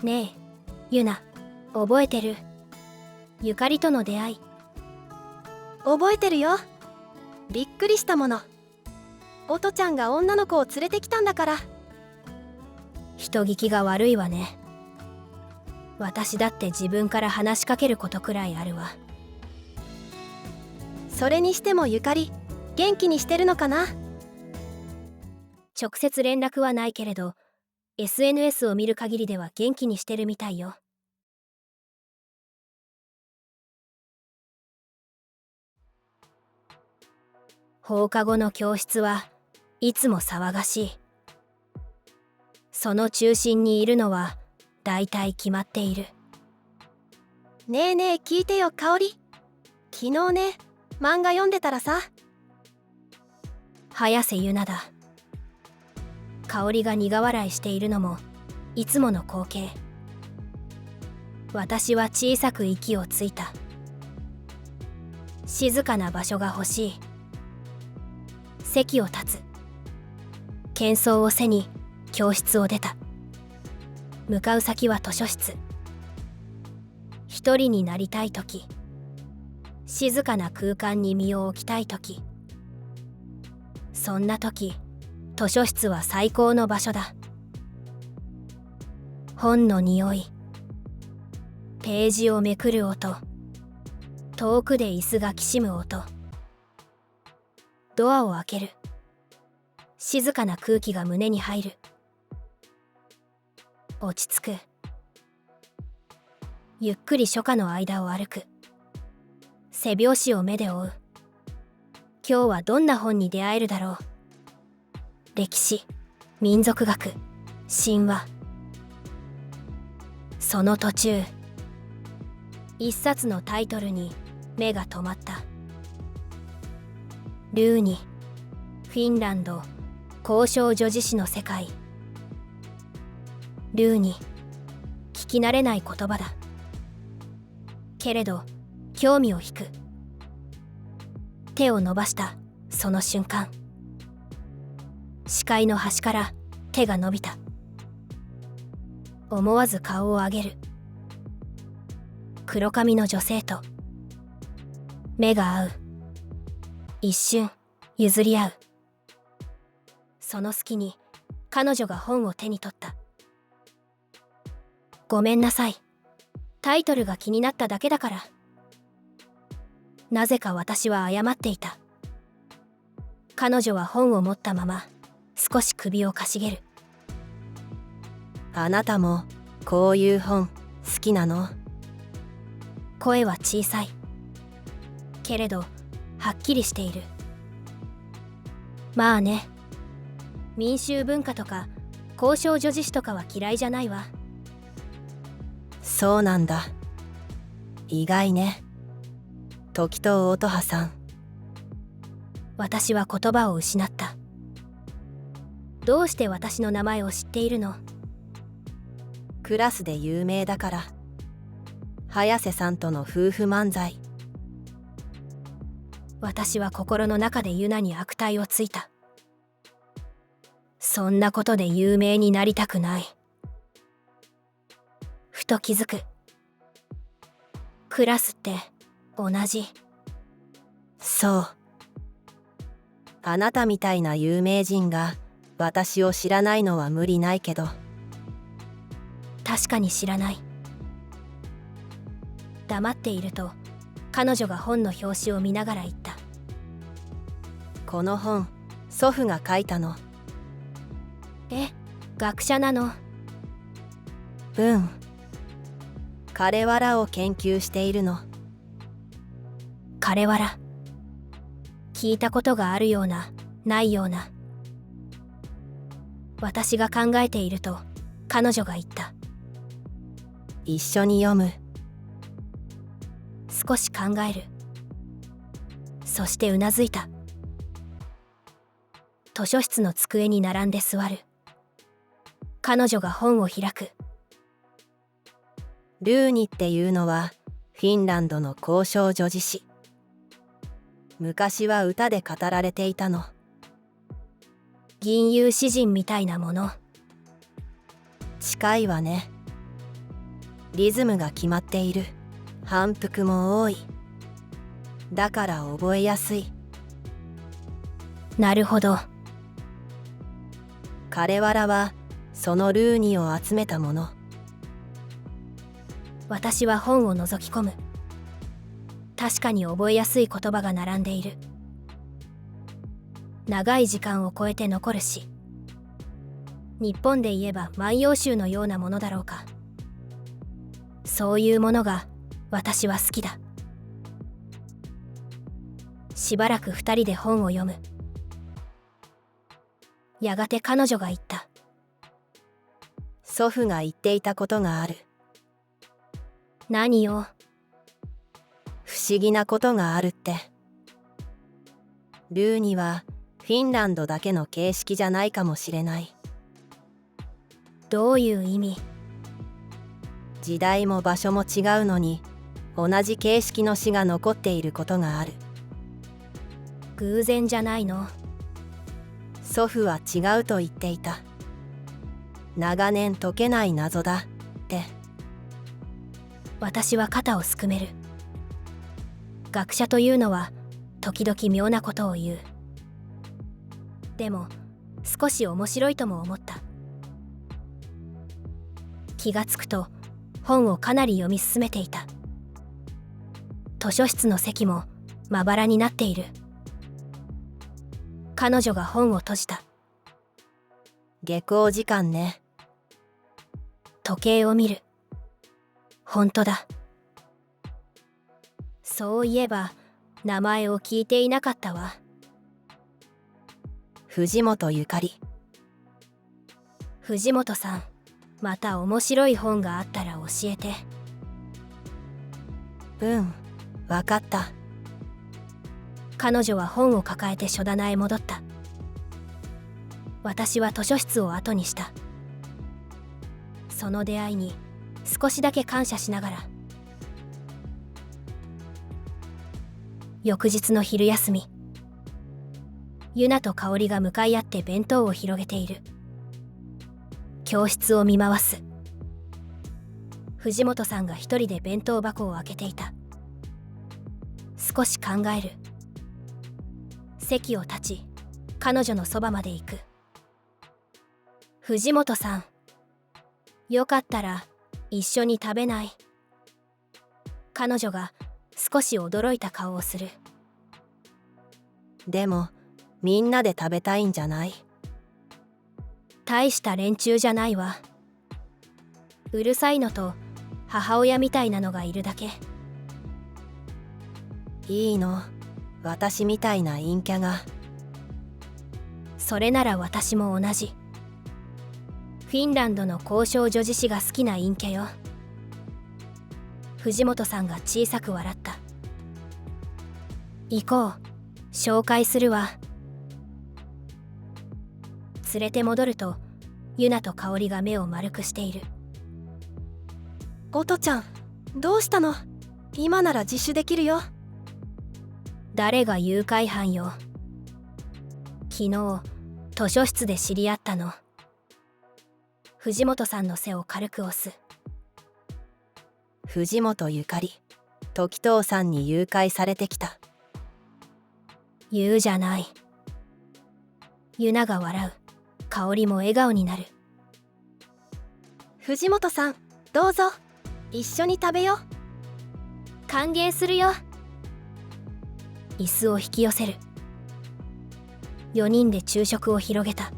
ねえユナ、覚えてる？ゆかりとの出会い。覚えてるよ。びっくりしたもの。おとちゃんが女の子を連れてきたんだから。人聞きが悪いわね。私だって自分から話しかけることくらいあるわ。それにしてもゆかり、元気にしてるのかな？直接連絡はないけれど、SNS を見る限りでは元気にしてるみたいよ。放課後の教室はいつも騒がしい。その中心にいるのはだいたい決まっている。ねえねえ聞いてよ香織。昨日ね、漫画読んでたらさ。早瀬ゆなだ。香りが苦笑いしているのもいつもの光景。私は小さく息をついた。静かな場所が欲しい。席を立つ。喧騒を背に教室を出た。向かう先は図書室。一人になりたいとき、静かな空間に身を置きたいとき、そんなとき図書室は最高の場所だ。本の匂い、ページをめくる音、遠くで椅子がきしむ音、ドアを開ける。静かな空気が胸に入る。落ち着く。ゆっくり書家の間を歩く。背表紙を目で追う。今日はどんな本に出会えるだろう。歴史、民族学、神話。その途中、一冊のタイトルに目が止まった。ルーニ、フィンランド交渉女子誌の世界。ルーニ、聞き慣れない言葉だ。けれど興味を引く。手を伸ばしたその瞬間、視界の端から手が伸びた。思わず顔を上げる。黒髪の女性と目が合う。一瞬譲り合う。その隙に彼女が本を手に取った。ごめんなさい。タイトルが気になっただけだから。なぜか私は謝っていた。彼女は本を持ったまま少し首をかしげる。あなたもこういう本好きなの？声は小さい。けれどはっきりしている。まあね。民衆文化とか交渉女子誌とかは嫌いじゃないわ。そうなんだ。意外ね。時と乙葉さん。私は言葉を失った。どうして私の名前を知っているの？クラスで有名だから。早瀬さんとの夫婦漫才。私は心の中でユナに悪態をついた。そんなことで有名になりたくない。ふと気づく。クラスって同じ。そう。あなたみたいな有名人が私を知らないのは無理ないけど。確かに知らない。黙っていると彼女が本の表紙を見ながら言った。この本、祖父が書いたの。え、学者なの？うん。カレワラを研究しているの。カレワラ。聞いたことがあるような、ないような。私が考えていると彼女が言った。一緒に読む。少し考える。そしてうなずいた。図書室の机に並んで座る。彼女が本を開く。ルーニっていうのはフィンランドの交渉女子誌。昔は歌で語られていたの。吟遊詩人みたいなもの。近いわね。リズムが決まっている。反復も多い。だから覚えやすい。なるほど。彼らはそのルーニを集めたもの。私は本を覗き込む。確かに覚えやすい言葉が並んでいる。長い時間を超えて残るし、日本で言えば万葉集のようなものだろうか。そういうものが私は好きだ。しばらく二人で本を読む。やがて彼女が言った。祖父が言っていたことがある。何よ。不思議なことがあるって。ルーニはフィンランドだけの形式じゃないかもしれない。どういう意味？時代も場所も違うのに同じ形式の詩が残っていることがある。偶然じゃないの？祖父は違うと言っていた。長年解けない謎だって。私は肩をすくめる。学者というのは時々妙なことを言う。でも少し面白いとも思った。気がつくと本をかなり読み進めていた。図書室の席もまばらになっている。彼女が本を閉じた。下校時間ね。時計を見る。本当だ。そういえば名前を聞いていなかったわ。藤本ゆかり。藤本さん、また面白い本があったら教えて。わかった。彼女は本を抱えて書棚へ戻った。私は図書室を後にした。その出会いに少しだけ感謝しながら。翌日の昼休み、ユナと香織が向かい合って弁当を広げている。教室を見回す。藤本さんが一人で弁当箱を開けていた。少し考える。席を立ち、彼女のそばまで行く。藤本さん、よかったら一緒に食べない？彼女が少し驚いた顔をする。でもみんなで食べたいんじゃない？大した連中じゃないわ。うるさいのと母親みたいなのがいるだけ。いいの、私みたいな陰キャが。それなら私も同じ。フィンランドの交渉女子誌が好きな陰キャよ。藤本さんが小さく笑った。行こう、紹介するわ。連れて戻ると、ユナと香織が目を丸くしている。おとちゃん、どうしたの？今なら自首できるよ。誰が誘拐犯よ。昨日図書室で知り合ったの。藤本さんの背を軽く押す。藤本ゆかり、時藤さんに誘拐されてきた。言うじゃない。ユナが笑う。香織も笑顔になる。藤本さん、どうぞ一緒に食べよ。歓迎するよ。椅子を引き寄せる。4人で昼食を広げた。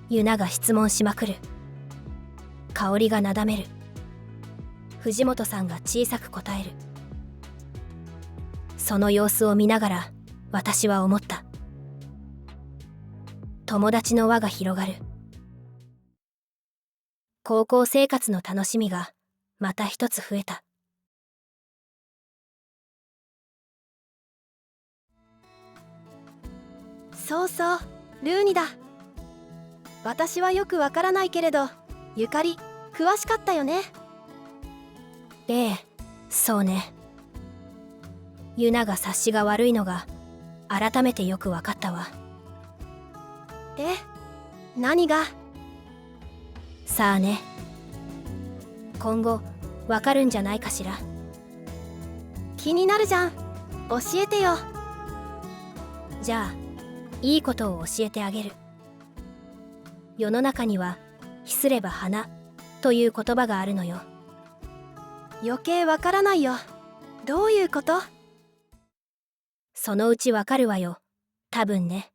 ユナが質問しまくる。香織がなだめる。藤本さんが小さく答える。その様子を見ながら私は思った。友達の輪が広がる。高校生活の楽しみがまた一つ増えた。そうそう、ルーニだ。私はよくわからないけれど、ゆかり詳しかったよね。ええ、そうね。ユナが察しが悪いのが改めてよくわかったわ。え、何が？さあね。今後わかるんじゃないかしら。気になるじゃん。教えてよ。じゃあいいことを教えてあげる。世の中にはひすれば花という言葉があるのよ。余計わからないよ。どういうこと？そのうちわかるわよ、多分ね。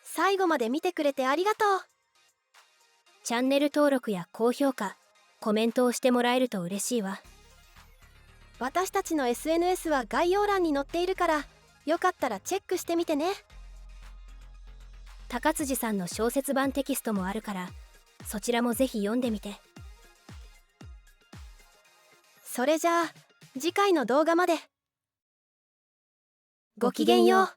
最後まで見てくれてありがとう。チャンネル登録や高評価、コメントをしてもらえると嬉しいわ。私たちの SNS は概要欄に載っているから、よかったらチェックしてみてね。高辻さんの小説版テキストもあるから、そちらもぜひ読んでみて。それじゃあ次回の動画まで。ごきげんよう。